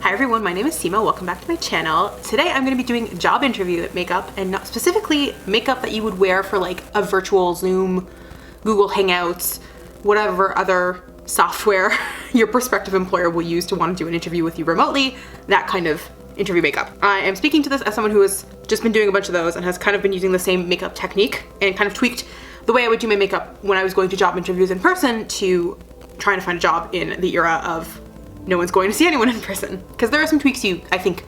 Hi everyone, my name is Sima. Welcome back to my channel. Today I'm going to be doing job interview makeup, and not specifically makeup that you would wear for like a virtual Zoom, Google Hangouts, whatever other software your prospective employer will use to want to do an interview with you remotely, that kind of interview makeup. I am speaking to this as someone who has just been doing a bunch of those and has kind of been using the same makeup technique and kind of tweaked the way I would do my makeup when I was going to job interviews in person to trying to find a job in the era of no one's going to see anyone in person. Because there are some tweaks I think,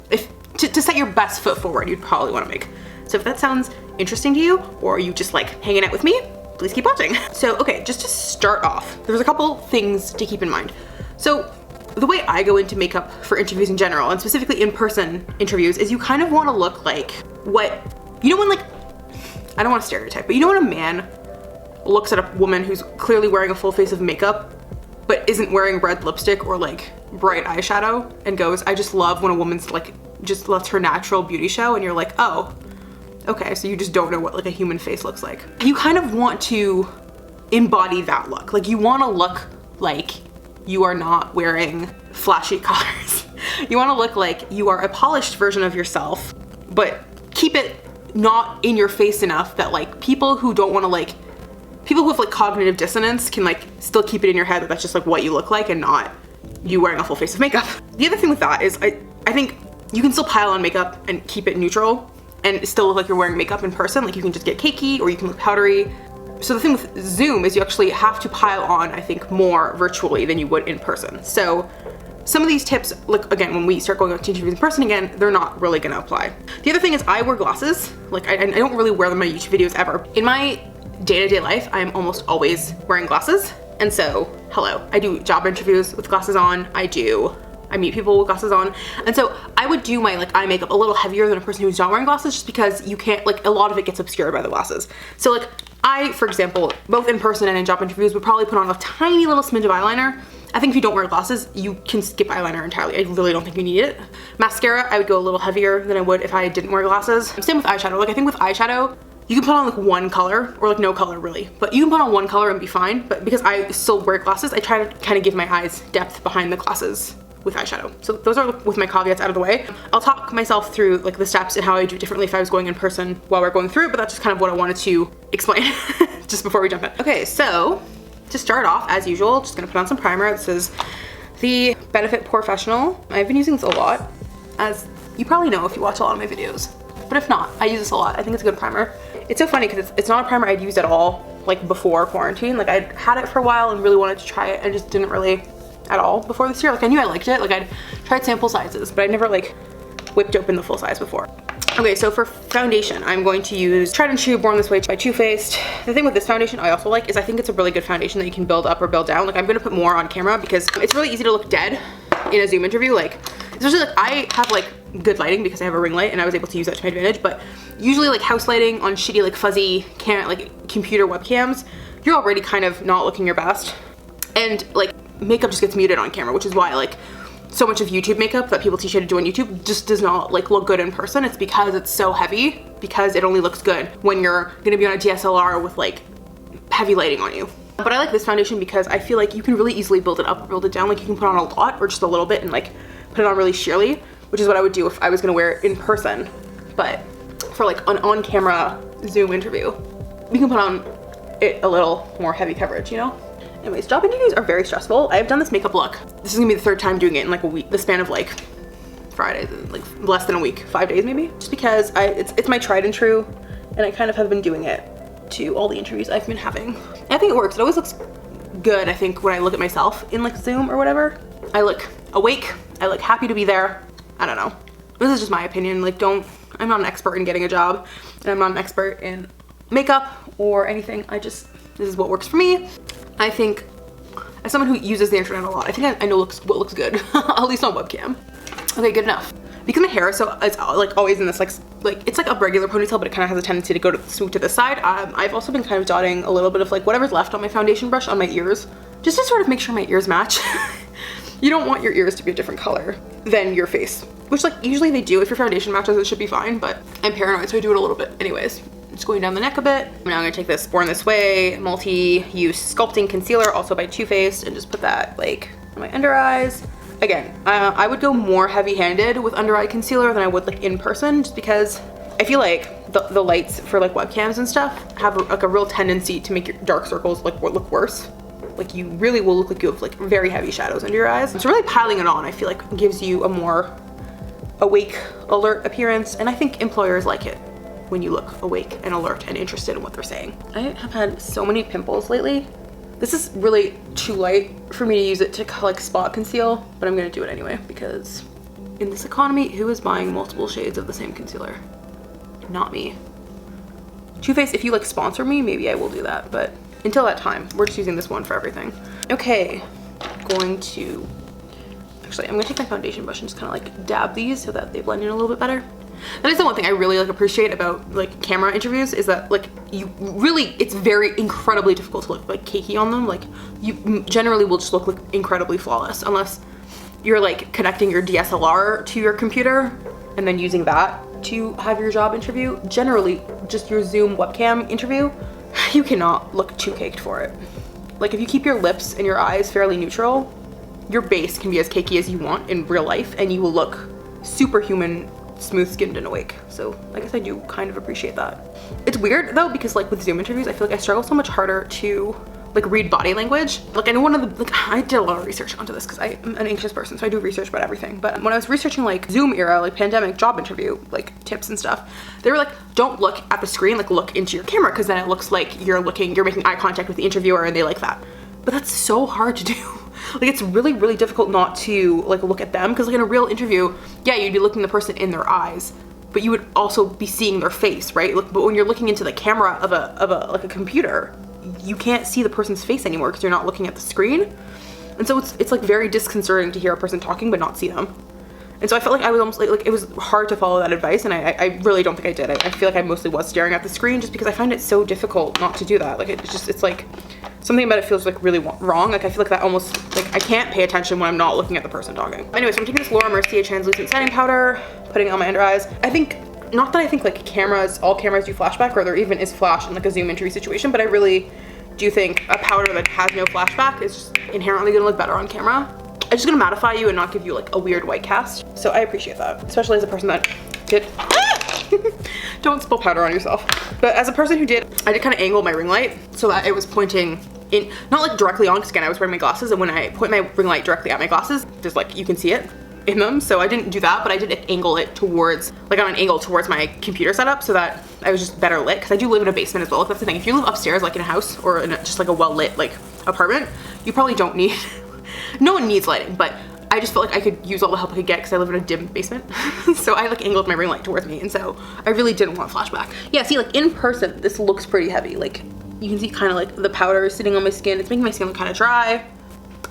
if to set your best foot forward, you'd probably want to make. So if that sounds interesting to you, or you just like hanging out with me, please keep watching. So, okay, just to start off, there's a couple things to keep in mind. So the way I go into makeup for interviews in general, and specifically in-person interviews, is you kind of want to look like what, you know when like, I don't want to stereotype, but you know when a man looks at a woman who's clearly wearing a full face of makeup but isn't wearing red lipstick or like bright eyeshadow and goes, I just love when a woman's like, just lets her natural beauty show, and you're like, oh, okay, so you just don't know what like a human face looks like. You kind of want to embody that look. Like you want to look like you are not wearing flashy colors. You want to look like you are a polished version of yourself, but keep it not in your face enough that like people who don't want to like, people who have like cognitive dissonance can like still keep it in your head that that's just like what you look like and not you wearing a full face of makeup. The other thing with that is I think you can still pile on makeup and keep it neutral and still look like you're wearing makeup in person. Like you can just get cakey or you can look powdery. So the thing with Zoom is you actually have to pile on, I think, more virtually than you would in person. So some of these tips, like again, when we start going out to interviews in person again, they're not really gonna apply. The other thing is I wear glasses. Like I don't really wear them in my YouTube videos ever. In my day-to-day life, I'm almost always wearing glasses. And so, hello, I do job interviews with glasses on. I meet people with glasses on. And so I would do my like eye makeup a little heavier than a person who's not wearing glasses, just because you can't, like a lot of it gets obscured by the glasses. So like I, for example, both in person and in job interviews would probably put on a tiny little smidge of eyeliner. I think if you don't wear glasses, you can skip eyeliner entirely. I really don't think you need it. Mascara, I would go a little heavier than I would if I didn't wear glasses. Same with eyeshadow. Like I think with eyeshadow, you can put on like one color or like no color really, but you can put on one color and be fine. But because I still wear glasses, I try to kind of give my eyes depth behind the glasses with eyeshadow. So those are with my caveats out of the way. I'll talk myself through like the steps and how I do it differently if I was going in person while we're going through it, but that's just kind of what I wanted to explain just before we jump in. Okay, so to start off, as usual, just gonna put on some primer. This is the Benefit POREfessional. I've been using this a lot, as you probably know if you watch a lot of my videos. But if not, I use this a lot. I think it's a good primer. It's so funny because it's not a primer I'd used at all like before quarantine. Like I'd had it for a while and really wanted to try it and just didn't really at all before this year. Like I knew I liked it. Like I'd tried sample sizes, but I'd never like whipped open the full size before. Okay, so for foundation, I'm going to use Tried and True Born This Way by Too Faced. The thing with this foundation I also like is I think it's a really good foundation that you can build up or build down. Like I'm gonna put more on camera because it's really easy to look dead in a Zoom interview. Like, especially like I have like good lighting because I have a ring light and I was able to use that to my advantage, but usually like house lighting on shitty like fuzzy computer webcams, you're already kind of not looking your best. And like makeup just gets muted on camera, which is why like so much of YouTube makeup that people teach you to do on YouTube just does not like look good in person. It's because it's so heavy, because it only looks good when you're gonna be on a DSLR with like heavy lighting on you. But I like this foundation because I feel like you can really easily build it up or build it down. Like you can put on a lot or just a little bit and like put it on really sheerly, which is what I would do if I was gonna wear it in person. But for like an on-camera Zoom interview, you can put on it a little more heavy coverage, you know? Anyways, job interviews are very stressful. I have done this makeup look. This is gonna be the third time doing it in like a week, the span of like Friday, like less than a week, 5 days maybe. Just because it's my tried and true, and I kind of have been doing it to all the interviews I've been having. And I think it works. It always looks good, I think, when I look at myself in like Zoom or whatever. I look awake, I look happy to be there. I don't know. This is just my opinion. Like I'm not an expert in getting a job, and I'm not an expert in makeup or anything. This is what works for me. I think as someone who uses the internet a lot, I think I know what looks good, at least on webcam. Okay, good enough. Because my hair is so, it's like always in this like it's like a regular ponytail, but it kind of has a tendency to go to swoop to the side. I've also been kind of dotting a little bit of like whatever's left on my foundation brush on my ears, just to sort of make sure my ears match. You don't want your ears to be a different color than your face, which like usually they do. If your foundation matches, it should be fine, but I'm paranoid, so I do it a little bit. Anyways, just going down the neck a bit. Now I'm gonna take this Born This Way multi-use sculpting concealer, also by Too Faced, and just put that like on my under eyes. Again, I would go more heavy-handed with under eye concealer than I would like in person, just because I feel like the lights for like webcams and stuff have like a real tendency to make your dark circles like look worse. Like you really will look like you have like very heavy shadows under your eyes. So really piling it on, I feel like gives you a more awake, alert appearance, and I think employers like it when you look awake and alert and interested in what they're saying. I have had so many pimples lately. This is really too light for me to use it to like spot conceal, but I'm gonna do it anyway because in this economy, who is buying multiple shades of the same concealer? Not me. Too Faced, if you like sponsor me, maybe I will do that, but until that time, we're just using this one for everything. Okay, I'm gonna take my foundation brush and just kind of like dab these so that they blend in a little bit better. That is the one thing I really like appreciate about like camera interviews is that like it's very incredibly difficult to look like cakey on them. Like you generally will just look like incredibly flawless unless you're like connecting your DSLR to your computer and then using that to have your job interview. Generally, just your Zoom webcam interview, you cannot look too caked for it. Like if you keep your lips and your eyes fairly neutral, your base can be as cakey as you want in real life and you will look superhuman, smooth-skinned and awake. So I guess I do kind of appreciate that. It's weird though because like with Zoom interviews, I feel like I struggle so much harder to like read body language. Like I know I did a lot of research onto this because I'm an anxious person, so I do research about everything. But when I was researching like Zoom era, like pandemic job interview, like tips and stuff, they were like, don't look at the screen, like look into your camera because then it looks like you're making eye contact with the interviewer and they like that. But that's so hard to do. Like it's really, really difficult not to like look at them because like in a real interview, yeah, you'd be looking the person in their eyes, but you would also be seeing their face, right? But when you're looking into the camera of a computer, you can't see the person's face anymore because you're not looking at the screen. And so it's like very disconcerting to hear a person talking but not see them. And so I felt like I was almost like it was hard to follow that advice, and I really don't think I did. I feel like I mostly was staring at the screen just because I find it so difficult not to do that. Like it's like something about it feels like really wrong. Like I feel like that almost like I can't pay attention when I'm not looking at the person talking. Anyway, so I'm taking this Mercier translucent setting powder, putting it on my under eyes. I think, not that I think like all cameras do flashback or there even is flash in like a Zoom interview situation, but I really do think a powder that has no flashback is just inherently gonna look better on camera. It's just gonna mattify you and not give you like a weird white cast. So I appreciate that, especially as a person that did, don't spill powder on yourself. But as a person who did, I did kind of angle my ring light so that it was pointing in, not like directly on, because again, I was wearing my glasses, and when I point my ring light directly at my glasses, just like you can see it in them. So I didn't do that, but I did angle it towards, like on an angle towards my computer setup so that I was just better lit, because I do live in a basement as well. Like that's the thing, if you live upstairs like in a house or in just like a well-lit like apartment, you probably don't need, no one needs lighting, but I just felt like I could use all the help I could get because I live in a dim basement. So I like angled my ring light towards me, and so I really didn't want flashback. Yeah, see, like in person, this looks pretty heavy. Like you can see kind of like the powder sitting on my skin. It's making my skin look kind of dry,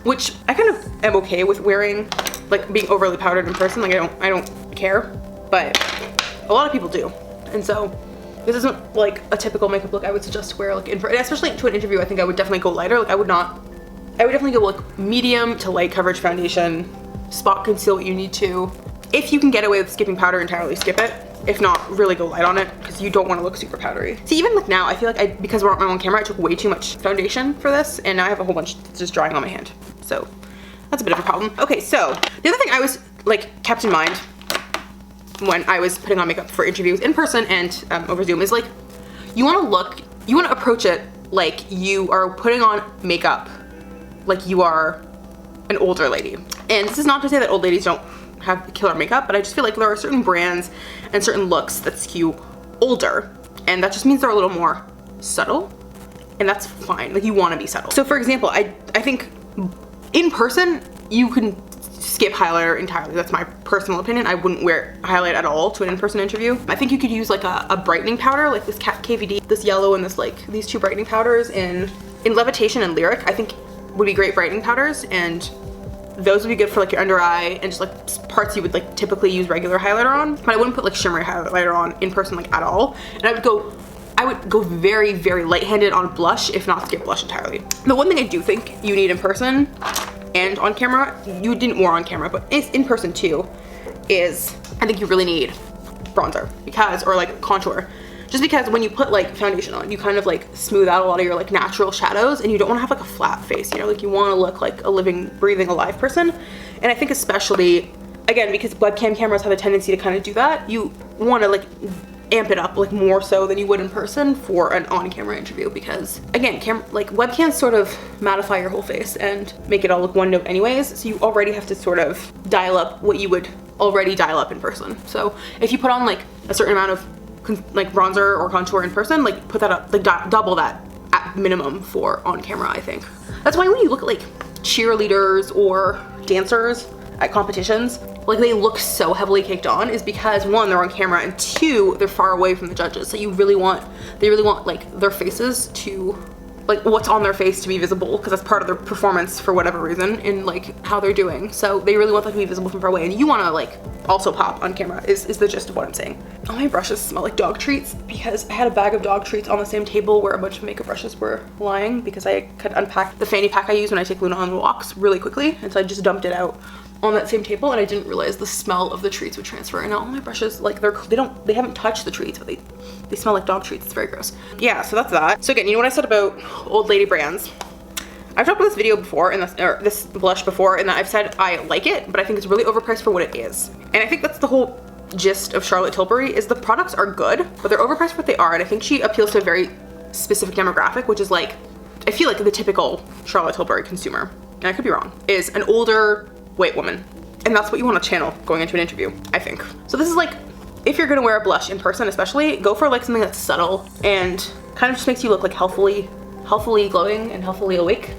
which I kind of am okay with wearing, like being overly powdered in person. Like I don't care, but a lot of people do. And so this isn't like a typical makeup look I would suggest to wear like especially to an interview. I think I would definitely go lighter. Like I would definitely go like medium to light coverage foundation, spot conceal what you need to. If you can get away with skipping powder entirely, skip it. If not, really go light on it because you don't want to look super powdery. See, even like now, I feel like because we're on my own camera, I took way too much foundation for this, and now I have a whole bunch that's just drying on my hand. So that's a bit of a problem. Okay, so the other thing I was like kept in mind when I was putting on makeup for interviews in person and over Zoom is like, you want to approach it like you are putting on makeup like you are an older lady. And this is not to say that old ladies don't have killer makeup, but I just feel like there are certain brands and certain looks that skew older, and that just means they're a little more subtle, and that's fine. Like you want to be subtle. So for example, I think in person you can skip highlighter entirely. That's my personal opinion. I wouldn't wear highlight at all to an in-person interview. I think you could use like a brightening powder, like this KVD, this yellow and this like these two brightening powders in Levitation and Lyric. I think would be great brightening powders, and those would be good for like your under eye and just like parts you would like typically use regular highlighter on. But I wouldn't put like shimmery highlighter on in person like at all. And I would go very, very light-handed on blush, if not skip blush entirely. The one thing I do think you need in person and on camera, you didn't more on camera, but it's in person too, is I think you really need bronzer or like contour, Just because when you put like foundation on, you kind of like smooth out a lot of your like natural shadows, and you don't want to have like a flat face, you know, like you want to look like a living, breathing, alive person. And I think especially, again, because webcam cameras have a tendency to kind of do that, you want to like amp it up like more so than you would in person for an on-camera interview, because again, like webcams sort of mattify your whole face and make it all look one note anyways, so you already have to sort of dial up what you would already dial up in person. So if you put on like a certain amount of like bronzer or contour in person, like put that up, like double that at minimum for on camera. I think that's why when you look at like cheerleaders or dancers at competitions, like they look so heavily caked on, is because one, they're on camera, and two, they're far away from the judges. So they really want like their faces to, like what's on their face to be visible, because that's part of their performance for whatever reason in like how they're doing. So they really want that to be visible from far away, and you want to like also pop on camera is the gist of what I'm saying. All my brushes smell like dog treats, because I had a bag of dog treats on the same table where a bunch of makeup brushes were lying, because I could unpack the fanny pack I use when I take Luna on walks really quickly, and so I just dumped it out on that same table, and I didn't realize the smell of the treats would transfer. And now all my brushes, like they haven't touched the treats, but they smell like dog treats. It's very gross. Yeah, so that's that. So again, you know what I said about old lady brands? I've talked about this video before, and this blush before, and that I've said I like it, but I think it's really overpriced for what it is. And I think that's the whole gist of Charlotte Tilbury, is the products are good, but they're overpriced for what they are. And I think she appeals to a very specific demographic, which is like, I feel like the typical Charlotte Tilbury consumer, and I could be wrong, is an older white woman. And that's what you want to channel going into an interview, I think. So this is like, if you're gonna wear a blush in person especially, go for like something that's subtle and kind of just makes you look like healthily glowing and healthily awake,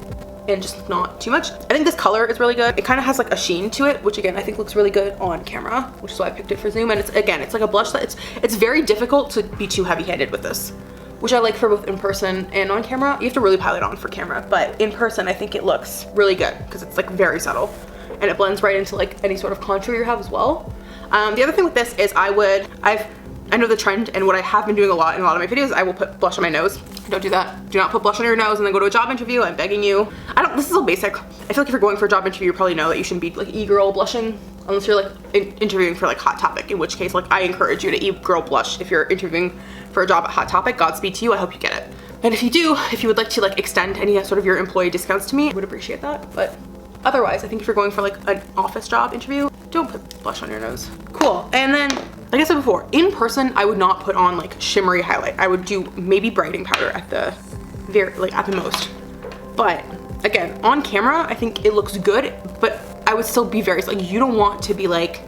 and just not too much. I think this color is really good. It kind of has like a sheen to it, which again, I think looks really good on camera, which is why I picked it for Zoom. And it's like a blush that it's very difficult to be too heavy-handed with this, which I like for both in person and on camera. You have to really pile it on for camera, but in person, I think it looks really good because it's like very subtle. And it blends right into like any sort of contour you have as well. The other thing with this is I know the trend, and what I have been doing a lot in a lot of my videos, I will put blush on my nose. Don't do that. Do not put blush on your nose and then go to a job interview. I'm begging you. This is all basic. I feel like if you're going for a job interview, you probably know that you shouldn't be like e-girl blushing unless you're like interviewing for like Hot Topic, in which case like I encourage you to e-girl blush if you're interviewing for a job at Hot Topic. Godspeed to you. I hope you get it. And if you would like to like extend any sort of your employee discounts to me, I would appreciate that. But otherwise, I think if you're going for like an office job interview, don't put blush on your nose. Cool. And then, like I said before, in person, I would not put on like shimmery highlight. I would do maybe brightening powder at the most. But again, on camera, I think it looks good, but I would still be very, like, you don't want to be like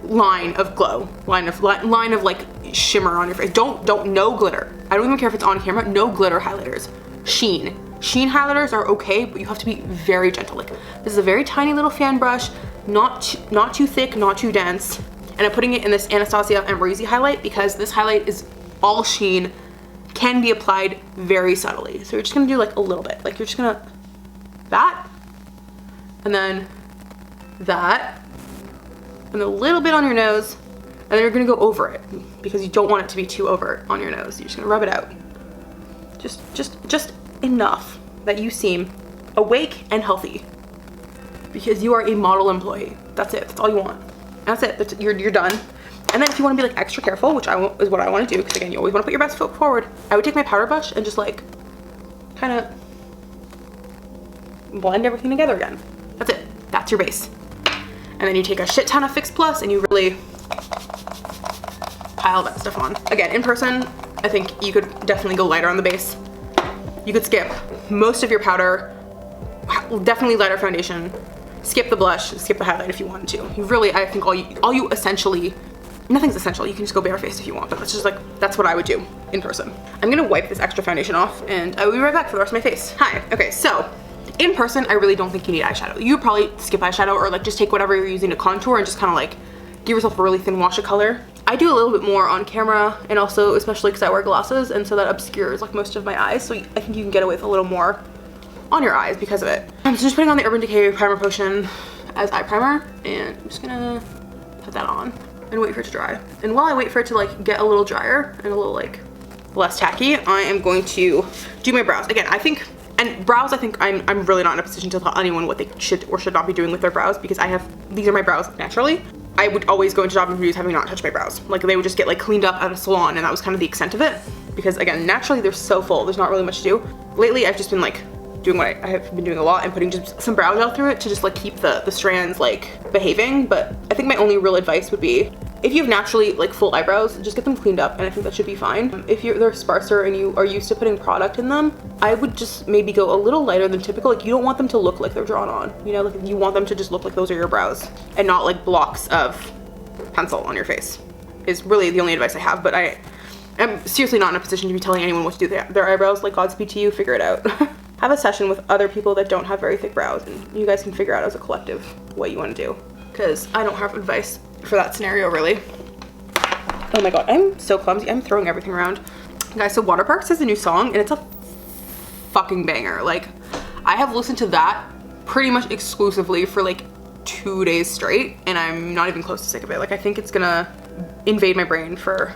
line of glow, line of like shimmer on your face. No glitter. I don't even care if it's on camera. No glitter highlighters. Sheen highlighters are okay, but you have to be very gentle. Like, this is a very tiny little fan brush, not too thick, not too dense. And I'm putting it in this Anastasia Ambrosi highlight because this highlight is all sheen, can be applied very subtly. So you're just gonna do like a little bit. Like you're just gonna, that, and then that, and a little bit on your nose, and then you're gonna go over it because you don't want it to be too overt on your nose. You're just gonna rub it out. Just enough that you seem awake and healthy, because you are a model employee. That's it. That's all you want. That's it. You're done. And then if you want to be like extra careful, which is what I want to do, because again, you always want to put your best foot forward, I would take my powder brush and just like kind of blend everything together again. That's it. That's your base. And then you take a shit ton of Fix Plus and you really pile that stuff on. Again, in person, I think you could definitely go lighter on the base. You could skip most of your powder, definitely lighter foundation, skip the blush, skip the highlight if you wanted to. You really, I think all you essentially, nothing's essential. You can just go barefaced if you want, but that's just like, that's what I would do in person. I'm gonna wipe this extra foundation off and I will be right back for the rest of my face. Hi, okay, so in person, I really don't think you need eyeshadow. You would probably skip eyeshadow or like just take whatever you're using to contour and just kind of like give yourself a really thin wash of color. I do a little bit more on camera, and also especially because I wear glasses, and so that obscures like most of my eyes, so I think you can get away with a little more on your eyes because of it. So just putting on the Urban Decay Primer Potion as eye primer, and I'm just gonna put that on and wait for it to dry. And while I wait for it to like get a little drier and a little like less tacky, I am going to do my brows. Again, I think, and brows, I think I'm really not in a position to tell anyone what they should or should not be doing with their brows, because these are my brows naturally. I would always go into job interviews having not touched my brows. Like they would just get like cleaned up at a salon, and that was kind of the extent of it. Because again, naturally they're so full, there's not really much to do. Lately I've just been like doing what I have been doing a lot and putting just some brow gel through it to just like keep the strands like behaving. But I think my only real advice would be, if you have naturally like full eyebrows, just get them cleaned up, and I think that should be fine. If they're sparser and you are used to putting product in them, I would just maybe go a little lighter than typical. Like you don't want them to look like they're drawn on, you know, like you want them to just look like those are your brows and not like blocks of pencil on your face, is really the only advice I have. But I'm seriously not in a position to be telling anyone what to do their eyebrows. Like Godspeed to you, figure it out. Have a session with other people that don't have very thick brows, and you guys can figure out as a collective what you want to do, because I don't have advice for that scenario really. Oh my god, I'm so clumsy. I'm throwing everything around. Guys, so Waterparks has a new song, and it's a fucking banger. Like, I have listened to that pretty much exclusively for like 2 days straight, and I'm not even close to sick of it. Like, I think it's gonna invade my brain for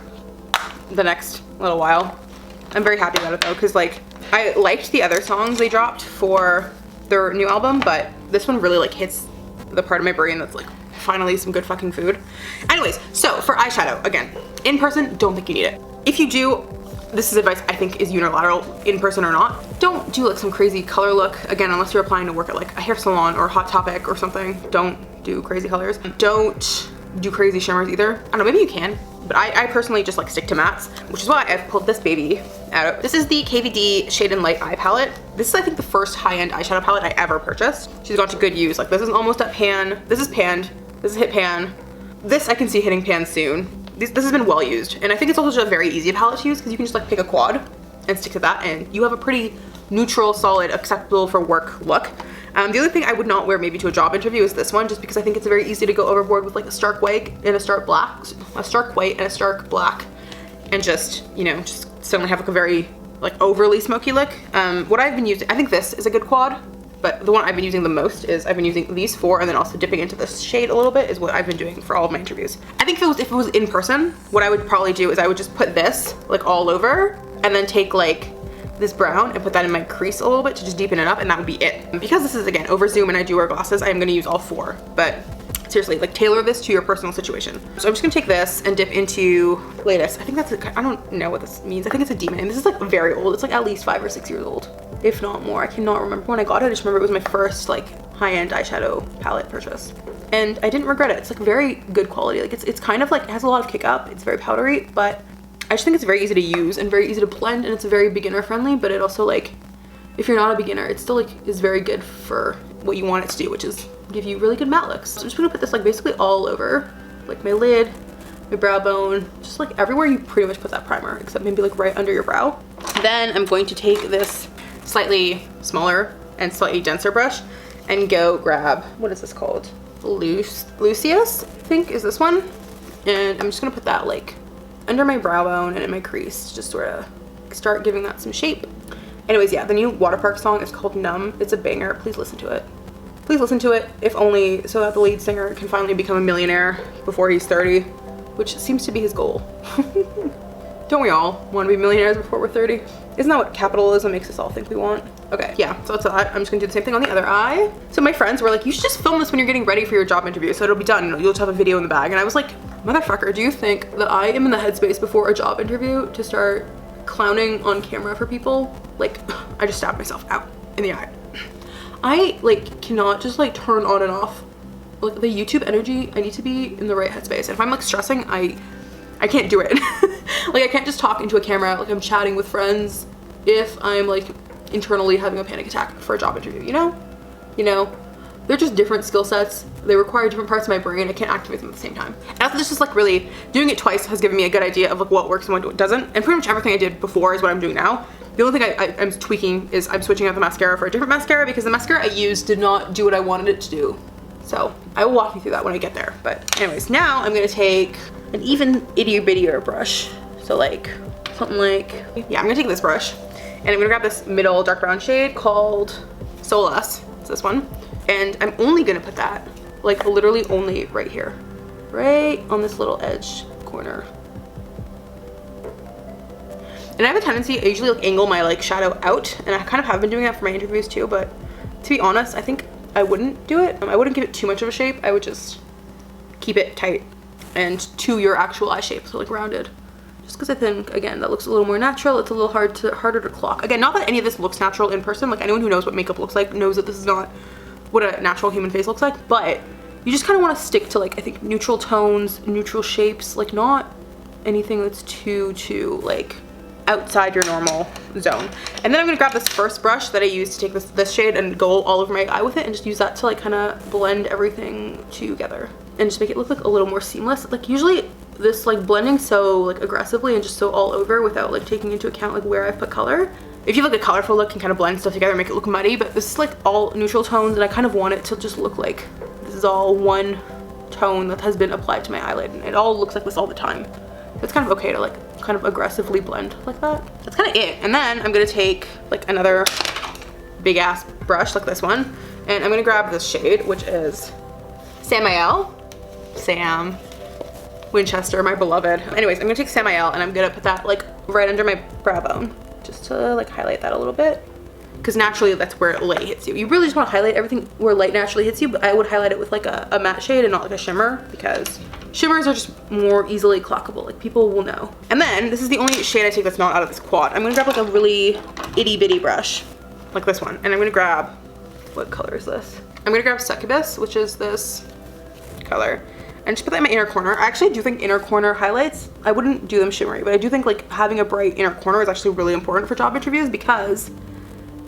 the next little while. I'm very happy about it though, because like, I liked the other songs they dropped for their new album, but this one really like hits the part of my brain that's like, finally some good fucking food. Anyways, so for eyeshadow, again, in person, don't think you need it. If you do, this is advice I think is unilateral, in person or not. Don't do like some crazy color look, again, unless you're applying to work at like a hair salon or Hot Topic or something. Don't do crazy colors. Don't do crazy shimmers either. I don't know, maybe you can, but I personally just like stick to mattes, which is why I've pulled this baby out. This is the KVD Shade and Light eye palette. This is I think the first high-end eyeshadow palette I ever purchased. She's gone to good use. Like this is almost at pan, this is panned, this is hit pan. This I can see hitting pan soon. This has been well used, and I think it's also just a very easy palette to use because you can just like pick a quad and stick to that, and you have a pretty neutral, solid, acceptable for work look. The only thing I would not wear maybe to a job interview is this one, just because I think it's very easy to go overboard with like a stark white and a stark black, a stark white and a stark black, and just, you know, just suddenly have like a very like overly smoky look. What I've been using, I think this is a good quad, but the one I've been using the most is I've been using these four, and then also dipping into this shade a little bit is what I've been doing for all of my interviews. I think if it was in person, what I would probably do is I would just put this like all over, and then take like this brown and put that in my crease a little bit to just deepen it up, and that would be it. Because this is again over Zoom and I do wear glasses, I am gonna use all four, but seriously, like tailor this to your personal situation. So I'm just gonna take this and dip into latest. I think that's I don't know what this means. I think it's a demon, and this is like very old. It's like at least 5 or 6 years old, if not more. I cannot remember when I got it. I just remember it was my first like high-end eyeshadow palette purchase, and I didn't regret it. It's like very good quality. Like it's kind of like, it has a lot of kick up. It's very powdery, but I just think it's very easy to use and very easy to blend, and it's very beginner friendly, but it also like, if you're not a beginner, it still like is very good for what you want it to do, which is give you really good matte looks. So I'm just gonna put this like basically all over, like my lid, my brow bone, just like everywhere you pretty much put that primer, except maybe like right under your brow. Then I'm going to take this slightly smaller and slightly denser brush and go grab, what is this called? Lucius, I think is this one. And I'm just gonna put that like under my brow bone and in my crease, just sort of start giving that some shape. Anyways, yeah, the new Waterpark song is called Numb. It's a banger. Please listen to it. Please listen to it, if only so that the lead singer can finally become a millionaire before he's 30, which seems to be his goal. Don't we all want to be millionaires before we're 30? Isn't that what capitalism makes us all think we want? Okay, yeah, so that's that. I'm just gonna do the same thing on the other eye. So my friends were like, you should just film this when you're getting ready for your job interview, so it'll be done, you'll just have a video in the bag. And I was like, motherfucker, do you think that I am in the headspace before a job interview to start clowning on camera for people? Like, I just stabbed myself out in the eye. I like cannot just like turn on and off like the YouTube energy. I need to be in the right headspace, and if I'm like stressing, I can't do it. Like I can't just talk into a camera like I'm chatting with friends if I'm like internally having a panic attack for a job interview, you know? They're just different skill sets. They require different parts of my brain. I can't activate them at the same time. And after this, just like really doing it twice has given me a good idea of like what works and what doesn't. And pretty much everything I did before is what I'm doing now. The only thing I'm tweaking is I'm switching out the mascara for a different mascara because the mascara I used did not do what I wanted it to do. So I will walk you through that when I get there. But anyways, now I'm gonna take an even itty bittier brush. So like something like, yeah, I'm gonna take this brush and I'm gonna grab this middle dark brown shade called Solus. It's this one. And I'm only gonna put that like literally only right here, right on this little edge corner. And I have a tendency, I usually like angle my like shadow out, and I kind of have been doing that for my interviews too, but to be honest, I think I wouldn't do it. I wouldn't give it too much of a shape. I would just keep it tight and to your actual eye shape, so like rounded. Just because I think, again, that looks a little more natural. It's a little harder to clock. Again, not that any of this looks natural in person. Like, anyone who knows what makeup looks like knows that this is not what a natural human face looks like, but you just kind of want to stick to, like, I think neutral tones, neutral shapes, like not anything that's too like outside your normal zone. And then I'm gonna grab this first brush that I used to take this shade and go all over my eye with it, and just use that to like kind of blend everything together and just make it look like a little more seamless. Like, usually this like blending so like aggressively and just so all over without like taking into account like where I've put color. If you have like a colorful look, can kind of blend stuff together and make it look muddy, but this is like all neutral tones, and I kind of want it to just look like this is all one tone that has been applied to my eyelid, and it all looks like this all the time. So it's kind of okay to like kind of aggressively blend like that. That's kind of it. And then I'm gonna take like another big ass brush like this one, and I'm gonna grab this shade, which is Sam Winchester, my beloved. Anyways, I'm gonna take Samael and I'm gonna put that like right under my brow bone, just to like highlight that a little bit, because naturally that's where light hits you. You really just want to highlight everything where light naturally hits you, but I would highlight it with like a matte shade and not like a shimmer, because shimmers are just more easily clockable, like people will know. And then this is the only shade I take that's not out of this quad. I'm gonna grab like a really itty bitty brush like this one, and I'm gonna grab, what color is this? I'm gonna grab Succubus, which is this color, and just put that in my inner corner. I actually do think inner corner highlights, I wouldn't do them shimmery, but I do think like having a bright inner corner is actually really important for job interviews, because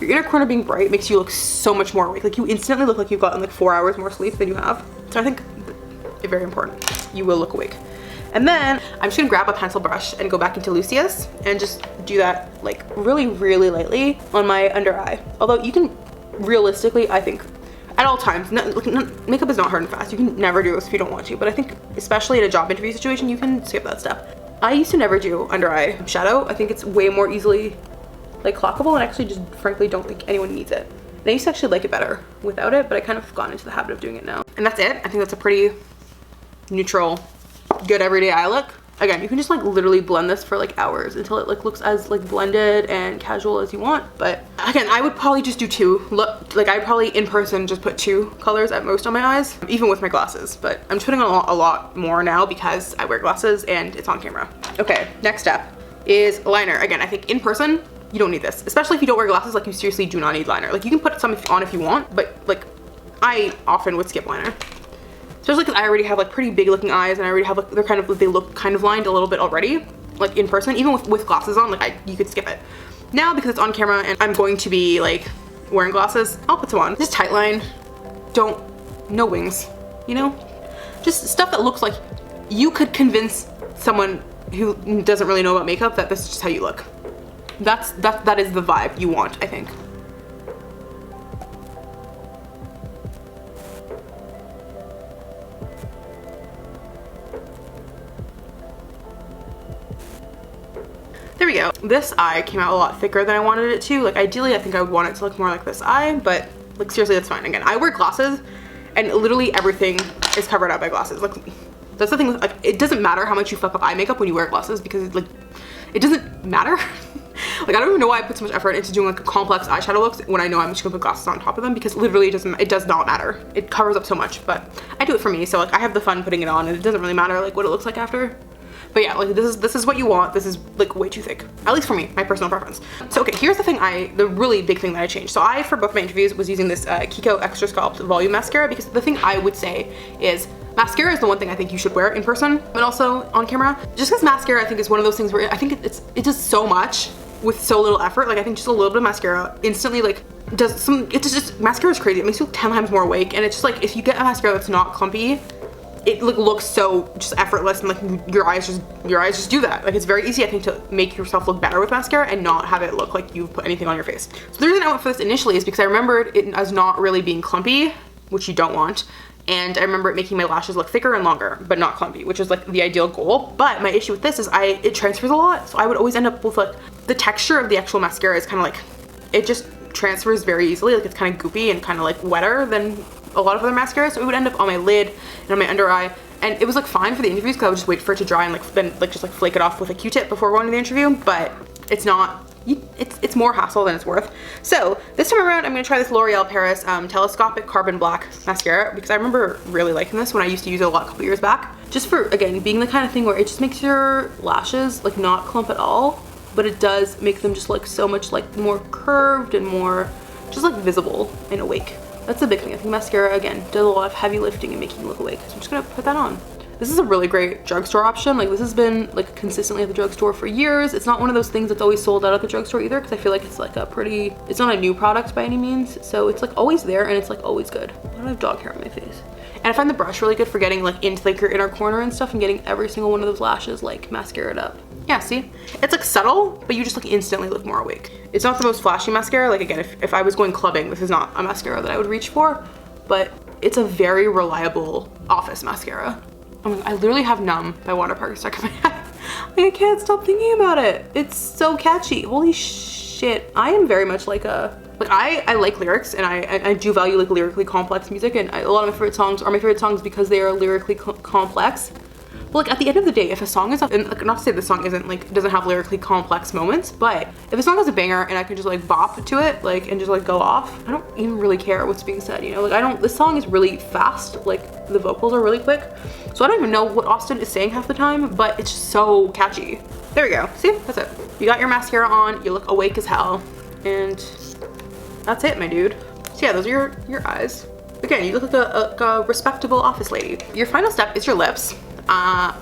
your inner corner being bright makes you look so much more awake. Like, you instantly look like you've gotten like 4 hours more sleep than you have. So I think it's very important. You will look awake. And then I'm just gonna grab a pencil brush and go back into Lucius and just do that like really, really lightly on my under eye. Although you can realistically, I think, at all times, makeup is not hard and fast. You can never do this if you don't want to, but I think especially in a job interview situation, you can skip that step. I used to never do under eye shadow. I think it's way more easily like clockable, and I actually just frankly don't think anyone needs it. And I used to actually like it better without it, but I kind of gotten into the habit of doing it now. And that's it. I think that's a pretty neutral, good everyday eye look. Again, you can just like literally blend this for like hours until it like looks as like blended and casual as you want. But again, I would probably just do two. Look, like I'd probably in person just put 2 colors at most on my eyes, even with my glasses. But I'm just putting on a lot more now because I wear glasses and it's on camera. Okay, next step is liner. Again, I think in person, you don't need this, especially if you don't wear glasses. Like, you seriously do not need liner. Like, you can put some on if you want, but like I often would skip liner. Especially because I already have like pretty big looking eyes, and I already have like, they look kind of lined a little bit already, like in person. Even with glasses on, like you could skip it. Now, because it's on camera and I'm going to be like wearing glasses, I'll put some on. Just tight line, no wings, you know? Just stuff that looks like you could convince someone who doesn't really know about makeup that this is just how you look. That is the vibe you want, I think. There we go. This eye came out a lot thicker than I wanted it to. Like, ideally, I think I would want it to look more like this eye, but like seriously, that's fine. Again, I wear glasses and literally everything is covered up by glasses. Like, that's the thing with, like, it doesn't matter how much you fuck up eye makeup when you wear glasses, because like, it doesn't matter. Like, I don't even know why I put so much effort into doing like a complex eyeshadow looks when I know I'm just gonna put glasses on top of them, because literally it does not matter. It covers up so much, but I do it for me, so like I have the fun putting it on, and it doesn't really matter like what it looks like after. But yeah, like this is what you want. This is like way too thick, at least for me, my personal preference. So okay, here's the really big thing that I changed. So I, for both my interviews, was using this Kiko Extra Sculpt Volume Mascara, because the thing I would say is mascara is the one thing I think you should wear in person, but also on camera. Just because mascara, I think, is one of those things where I think it does so much with so little effort. Like, I think just a little bit of mascara instantly like does some, it's just, mascara is crazy. It makes you look 10 times more awake, and it's just like, if you get a mascara that's not clumpy, it looks so just effortless, and like your eyes just do that. Like, it's very easy, I think, to make yourself look better with mascara and not have it look like you've put anything on your face. So the reason I went for this initially is because I remembered it as not really being clumpy, which you don't want. And I remember it making my lashes look thicker and longer, but not clumpy, which is like the ideal goal. But my issue with this is it transfers a lot. So I would always end up with like, the texture of the actual mascara is kind of like, it just transfers very easily. Like, it's kind of goopy and kind of like wetter than a lot of other mascaras. So it would end up on my lid and on my under eye. And it was like fine for the interviews, because I would just wait for it to dry and like then like just like flake it off with a Q-tip before going to the interview. But it's not it's more hassle than it's worth. So this time around, I'm gonna try this L'Oreal Paris Telescopic Carbon Black Mascara, because I remember really liking this when I used to use it a lot a couple years back. Just for, again, being the kind of thing where it just makes your lashes like not clump at all, but it does make them just like so much like more curved and more just like visible and awake. That's the big thing. I think mascara, again, does a lot of heavy lifting and making you look awake. So I'm just gonna put that on. This is a really great drugstore option. Like, this has been like consistently at the drugstore for years. It's not one of those things that's always sold out at the drugstore either, because I feel like it's like a pretty, it's not a new product by any means. So it's like always there and it's like always good. Why do I have dog hair on my face? And I find the brush really good for getting like into like your inner corner and stuff and getting every single one of those lashes like mascaraed up. Yeah, see? It's like subtle, but you just like instantly look more awake. It's not the most flashy mascara. Like, again, if I was going clubbing, this is not a mascara that I would reach for, but it's a very reliable office mascara. I literally have Numb by Water Park stuck in my head. Like, I can't stop thinking about it. It's so catchy. Holy shit. I am very much like a, like I like lyrics, and I do value like lyrically complex music, and a lot of my favorite songs are my favorite songs because they are lyrically complex. But like at the end of the day, if a song is, and like, not to say the song isn't like, doesn't have lyrically complex moments, but if a song is a banger and I can just like bop to it, like, and just like go off, I don't even really care what's being said, you know? Like, this song is really fast, like the vocals are really quick, so I don't even know what Austin is saying half the time, but it's just so catchy. There we go. See, that's it. You got your mascara on, you look awake as hell, and that's it, my dude. So yeah, those are your eyes. Again, you look like a respectable office lady. Your final step is your lips.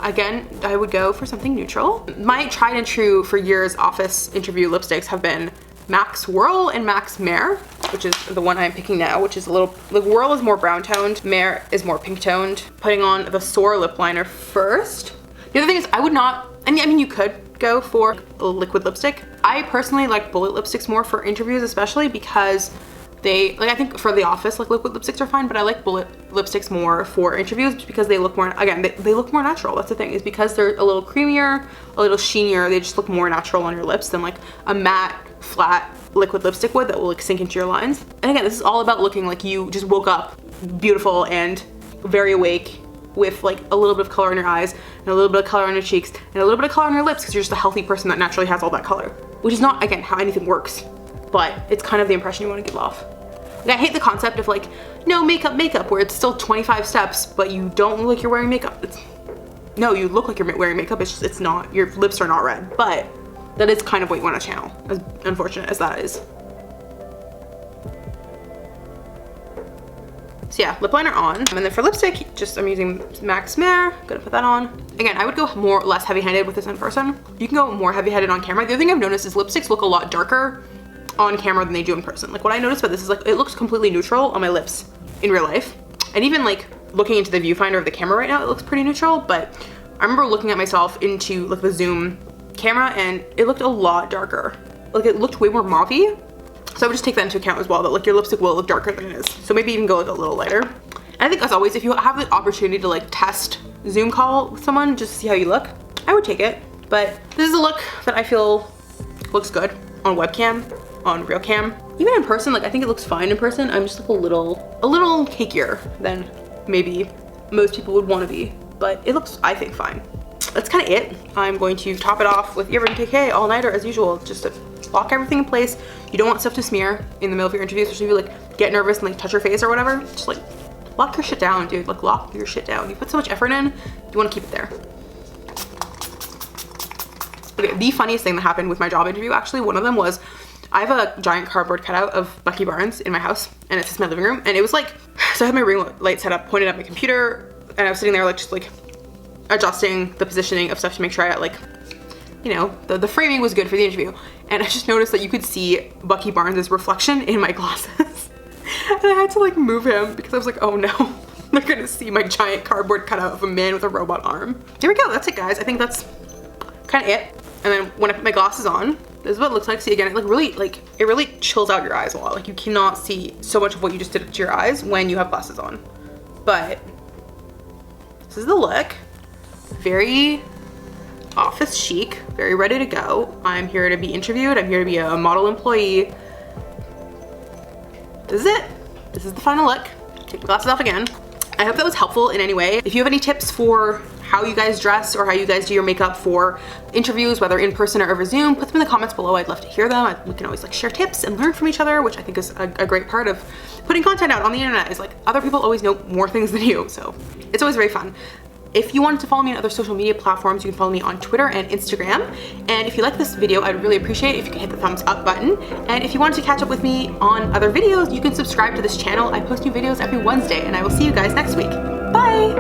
Again, I would go for something neutral. My tried and true for years office interview lipsticks have been MAC Swirl and MAC Mere, which is the one I'm picking now, which is a little, the Whirl is more brown toned, Mere is more pink toned. Putting on the Soar lip liner first. The other thing is I would not, I mean you could go for a liquid lipstick. I personally like bullet lipsticks more for interviews, especially because they, like, I think for the office, like, liquid lipsticks are fine, but I like bullet lipsticks more for interviews just because they look more, again, they look more natural. That's the thing, is because they're a little creamier, a little sheenier, they just look more natural on your lips than like a matte, flat liquid lipstick would that will like sink into your lines. And again, this is all about looking like you just woke up beautiful and very awake with like a little bit of color in your eyes and a little bit of color on your cheeks and a little bit of color on your lips, because you're just a healthy person that naturally has all that color, which is not, again, how anything works, but it's kind of the impression you want to give off. Like, I hate the concept of like, no makeup, where it's still 25 steps, but you don't look like you're wearing makeup. No, you look like you're wearing makeup, it's just, it's not, your lips are not red, but that is kind of what you want to channel, as unfortunate as that is. So yeah, lip liner on. And then for lipstick, just I'm using MAC Mere, gonna put that on. Again, I would go more or less heavy-handed with this in person. You can go more heavy-handed on camera. The other thing I've noticed is lipsticks look a lot darker on camera than they do in person. Like, what I noticed about this is like, it looks completely neutral on my lips in real life. And even like looking into the viewfinder of the camera right now, it looks pretty neutral, but I remember looking at myself into like the zoom camera and it looked a lot darker. Like, it looked way more mauve-y. So I would just take that into account as well, that like your lipstick will look darker than it is. So maybe even go like a little lighter. And I think as always, if you have the opportunity to like test Zoom call with someone just to see how you look, I would take it. But this is a look that I feel looks good on webcam, on real cam. Even in person, like, I think it looks fine in person. I'm just like a little cakier than maybe most people would want to be, but it looks, I think, fine. That's kind of it. I'm going to top it off with Earring KK all-nighter as usual, just to lock everything in place. You don't want stuff to smear in the middle of your interview, especially if you like get nervous and like touch your face or whatever. Just like lock your shit down, dude. Like, lock your shit down. You put so much effort in, you want to keep it there. Okay, the funniest thing that happened with my job interview, actually, one of them was, I have a giant cardboard cutout of Bucky Barnes in my house, and it's just my living room, and it was like, so I had my ring light set up, pointed at my computer, and I was sitting there like just like adjusting the positioning of stuff to make sure I got like, you know, the framing was good for the interview. And I just noticed that you could see Bucky Barnes' reflection in my glasses. And I had to like move him because I was like, oh no, they're gonna see my giant cardboard cutout of a man with a robot arm. There we go, that's it guys. I think that's kind of it. And then when I put my glasses on, this is what it looks like. See, again, it like really, like, it really chills out your eyes a lot. Like, you cannot see so much of what you just did to your eyes when you have glasses on. But this is the look. Very office chic, very ready to go. I'm here to be interviewed. I'm here to be a model employee. This is it. This is the final look. Take the glasses off again. I hope that was helpful in any way. If you have any tips for how you guys dress or how you guys do your makeup for interviews, whether in person or over Zoom, put them in the comments below. I'd love to hear them. We can always like share tips and learn from each other, which I think is a great part of putting content out on the internet, is like other people always know more things than you. So it's always very fun. If you wanted to follow me on other social media platforms, you can follow me on Twitter and Instagram. And if you like this video, I'd really appreciate it if you could hit the thumbs up button. And if you want to catch up with me on other videos, you can subscribe to this channel. I post new videos every Wednesday, and I will see you guys next week. Bye!